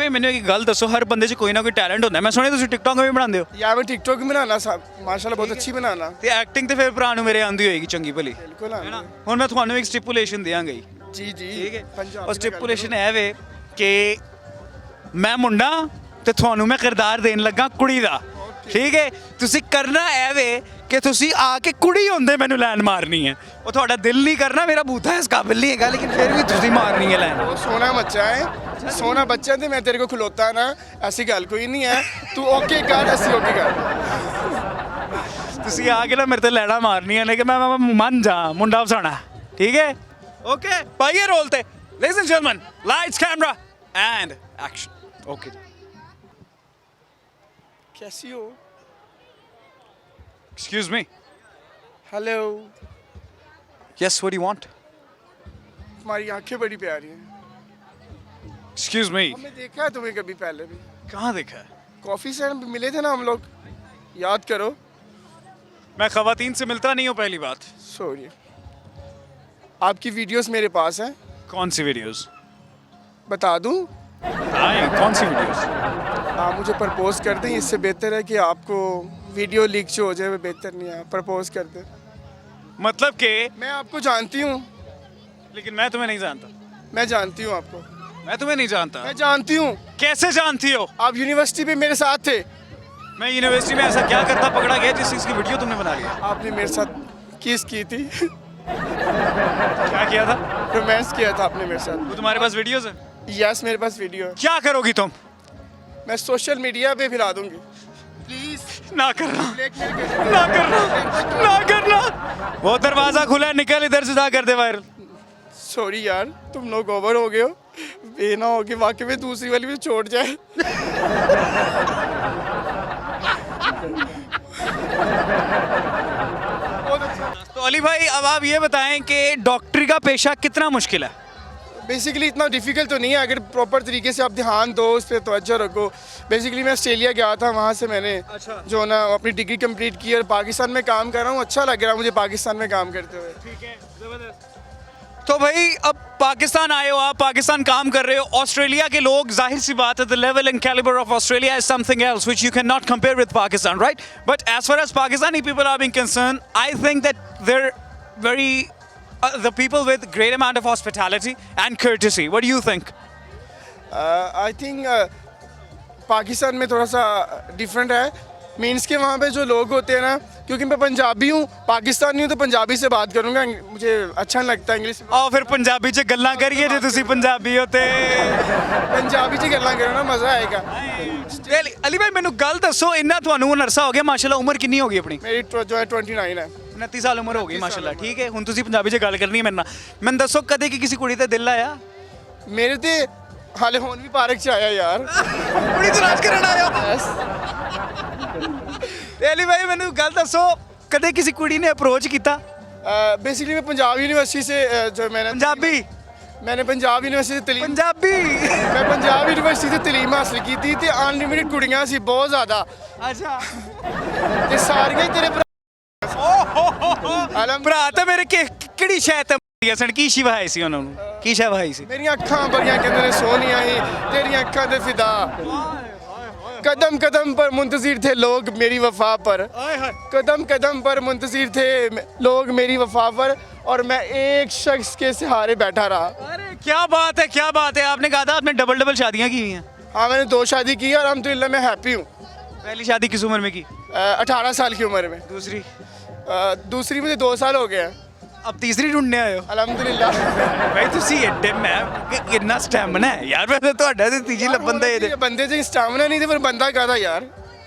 भाई मैंने एक गल दसो, हर बंदे 'ਚ कोई ना कोई टैलेंट ਹੁੰਦਾ। मैं सुनिया ਤੁਸੀਂ ਟਿਕਟੌਕ ਵੀ ਬਣਾਉਂਦੇ ਹੋ यार मैं टिकटॉक भी बनाना माशाल्लाह बहुत अच्छी बनाना ਤੇ ਐਕਟਿੰਗ ਤੇ ਫਿਰ ਭਰਾ ਨੂੰ ਮੇਰੇ ਆਉਂਦੀ ਹੋਏਗੀ ਚੰਗੀ ਭਲੀ, बिल्कुल ਹੈ ਨਾ। आना ਹੁਣ ਮੈਂ ਤੁਹਾਨੂੰ ਇੱਕ ਸਟਿਪੂਲੇਸ਼ਨ ਦਿਆਂਗਾ ਜੀ, जी जी ਠੀਕ ਹੈ। पंजाबी ਉਹ में ਸਟਿਪੂਲੇਸ਼ਨ ਹੈ ਵੇ ਕਿ ਮੈਂ ਮੁੰਡਾ ਤੇ ਤੁਹਾਨੂੰ ਮੈਂ ਕਿਰਦਾਰ ਦੇਣ ਲੱਗਾ ਕੁੜੀ ਦਾ, ਠੀਕ ਹੈ। ਤੁਸੀਂ ਕਰਨਾ ਹੈ ਵੇ ਕਿ ਤੁਸੀਂ ਆ ਕੇ ਕੁੜੀ ਹੁੰਦੇ ਮੈਨੂੰ ਲਾਈਨ ਮਾਰਨੀ ਹੈ। ਉਹ ਤੁਹਾਡਾ ਦਿਲ ਨਹੀਂ ਕਰਨਾ, ਮੇਰਾ ਬੂਥਾ ਇਸ ਕਾਬਿਲ ਨਹੀਂ ਹੈਗਾ, ਲੇਕਿਨ ਫਿਰ ਵੀ ਤੁਸੀਂ ਮਾਰਨੀ ਹੈ ਲਾਈਨ। वो सोना बच्चा है सोना बच्चा थे मैं तेरे को खिलौता ना ऐसी गल कोई नहीं है तू ओके कर ऐसी ओके कर ਤੁਸੀਂ ਆ ਕੇ ਨਾ ਮੇਰੇ ਤੇ ਲੈਣਾ ਮਾਰਨੀਆਂ ਨੇ ਕਿ ਮੈਂ ਮੰਨ ਜਾ ਮੁੰਡਾ ਫਸਾਣਾ, ਠੀਕ ਹੈ। ਓਕੇ ਪਾਈਏ ਰੋਲ ਤੇ। Ladies and gentleman, lights camera and action. Okay कैसी हो excuse me, hello yes what do you want? तुम्हारी आंखें बड़ी प्यारी हैं एक्सक्यूज मी, हमने देखा है तुम्हें कभी पहले भी कहाँ देखा है? कॉफी से मिले थे ना हम लोग याद करो मैं खवातीन से मिलता नहीं हूँ पहली बात। सॉरी आपकी वीडियोस मेरे पास हैं कौन सी वीडियोस? बता दूं आए कौन सी वीडियोस? आप मुझे प्रपोज कर दें, इससे बेहतर है कि आपको वीडियो लीक जो हो जाए वो बेहतर नहीं है। प्रपोज कर दें। मतलब कि, मैं आपको जानती हूँ लेकिन मैं तुम्हें नहीं जानता। मैं जानती हूँ आपको मैं तुम्हें नहीं जानता। मैं जानती हूँ कैसे जानती हो? आप यूनिवर्सिटी में मेरे साथ थे मैं यूनिवर्सिटी में ऐसा क्या करता पकड़ा गया जिस चीज़ की वीडियो तुमने बना लिया? आपने मेरे साथ किस की थी क्या किया था? रोमांस किया था आपने मेरे साथ। वो तुम्हारे पास वीडियोस है? यस मेरे पास वीडियो है। क्या करोगी तुम? मैं सोशल मीडिया पे फैला दूंगी प्लीज ना करना, ब्लैकमेल कर ना करना, ना करना। वो दरवाजा खुला है, निकल इधर से, जा कर दे वायरल। सॉरी यार तुम लोग ओवर हो गए हो, ये ना हो कि वाकई में दूसरी वाली भी छोड़ जाए। बहुत अच्छा। तो अली भाई अब आप ये बताएं कि डॉक्टरी का पेशा कितना मुश्किल है? बेसिकली इतना डिफिकल्ट तो नहीं है अगर प्रॉपर तरीके से आप ध्यान दो, उस पर तवज्जो रखो। बेसिकली मैं ऑस्ट्रेलिया गया था, वहाँ से मैंने अच्छा। जो ना अपनी डिग्री कंप्लीट की और पाकिस्तान में काम कर रहा हूँ। अच्छा लग रहा है मुझे पाकिस्तान में काम करते हुए। ठीक है, जबरदस्त। तो भाई अब पाकिस्तान आए हो आप, पाकिस्तान काम कर रहे हो। ऑस्ट्रेलिया के लोग, जाहिर सी बात है, the level and calibre of Australia is something else which you can not compare with Pakistan, right? But as far as Pakistani people are being concern, I think that there very the people with great amount of hospitality and courtesy. What do you think? I think Pakistan में थोड़ा सा different है। Means के वहाँ पे जो लोग होते हैं ना, क्योंकि मैं पंजाबी हूँ, पाकिस्तानी हूँ, तो पंजाबी से बात करूँगा, मुझे अच्छा नहीं लगता इंग्लिश। आओ फिर पंजाबी च गल्लां करिए जे तुसी पंजाबी हो ते। पंजाबी च गल्लां करो ना, मज़ा आएगा। अली भाई मैनू गल दसो, इन्ना तुहानू हुन अरसा हो गया, माशाल्लाह उम्र कितनी हो गई अपनी? मेरी जो है 29 है। 29 साल उम्र हो गई माशाल्लाह, ठीक है। हुन तुसी पंजाबी च गल करनी है मेरे नाल। मैनू दसो कदे कि किसी कुड़ी ते दिल आया? मेरे ते हाले होन भी पार्क च आया यार। कुड़ी तलाश करन आया? ते अली भाई मैनू गल दसो, कदे किसी कुड़ी ने अप्रोच किया? बेसिकली मैं पंजाब यूनिवर्सिटी से जो पंजाबी मैंने पंजाब यूनिवर्सिटी से तलीम पंजाबी मैं पंजाब यूनिवर्सिटी से तलीम हासिल की थी ते अनलिमिटेड कुड़ियां सी बहुत ज़्यादा अच्छा ते सारियां तेरे ਭਰਾ ਤਾਂ ਮੇਰੇ ਕਿਹੜੀ ਸ਼ੈ ਤੇ ਮਰੀਆਂ ਸਨ? ਕੀ ਸ਼ਿਵਾ ਹੈ ਸੀ ਉਹਨਾਂ ਨੂੰ? ਕੀ ਸ਼ਿਵਾ ਹੈ ਸੀ? मेरी अखां बड़ियां कहते ने सोनिया ही तेरी अखां दे फिदा कदम कदम पर मुंतजिर थे लोग मेरी वफा पर कदम कदम पर मुंतजिर थे लोग मेरी वफा पर और मैं एक शख्स के सहारे बैठा रहा। अरे क्या बात है, क्या बात है। आपने कहा था आपने डबल डबल शादियां की हुई हैं? हाँ मैंने 2 शादी की और अल्हम्दुलिल्लाह मैं हैप्पी हूँ। पहली शादी किस उम्र में की? 18 साल की उम्र में। दूसरी? दूसरी मुझे 2 साल हो गए हैं। अब तीसरी ढूंढने आए हो? अल्हम्दुलिल्लाह। भाई ਤੁਸੀਂ ਐਡੇ ਮੈਂ ਕਿੰਨਾ ਸਟੈਮਨਾ ਹੈ ਯਾਰ, ਵੈਸੇ ਤੁਹਾਡਾ ਤੇ ਤੀਜੀ ਲੱਭਣ ਦਾ ਇਹ बंदे च स्टैमिना नहीं थे पर बंदा क्या था यार।